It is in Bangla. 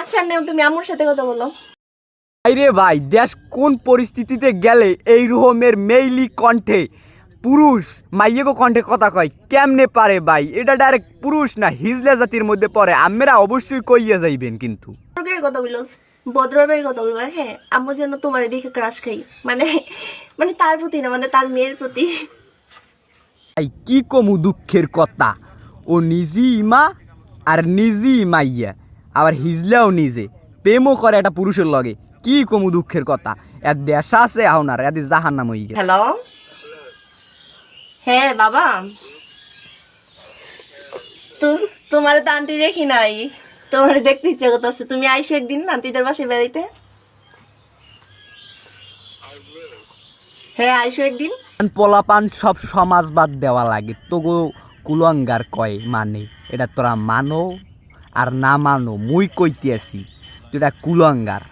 আচ্ছা নেও তুমি আম্মুর সাথে কথা বলো। আরে ভাই দেশ কোন পরিস্থিতিতে গেলে এই রকমের মেইলি কণ্ঠে পুরুষ মাইয়েগো কণ্ঠে কথা কয় কেমনে পারে ভাই? এটা ডাইরেক্ট পুরুষ না হিজলা জাতির মধ্যে পড়ে। আমরা অবশ্যই কইয়া যাইবেন কিন্তু ভদ্রের কথা বলো, ভদ্রবের কথা বলবো। হ্যাঁ আম্মু যেন তোমার দেখে ক্রাশ খাই, মানে মানে তার প্রতি না, মানে তার মেয়ের প্রতি। ভাই কি কমু দুঃখের কথা, ও নিজেই মা আর নিজেই মাইয়া, আবার হিজলাও নিজে প্রেমও করে একটা পুরুষের লগে। কি কমু দুঃখের কথা, এর দেশ আছে এখন আর এদের জাহান্নাম হয়ে গেছে। হ্যালো, হ্যাঁ বাবা, তো তোমার তো আন্টি দেখি নাই, তোমার দেখতে ইচ্ছে করতেছে। তুমি আইসো একদিন আন্টিদের বাসায় বেড়াইতে। হ্যাঁ আইসো একদিন। পোলাপান সব সমাজবাদ দেওয়া লাগে, তবু কুলঙ্গার কয় মানে এটা তোরা মানো আর না মানো মুই কইতে আসি তুই এটা কুলঙ্গার।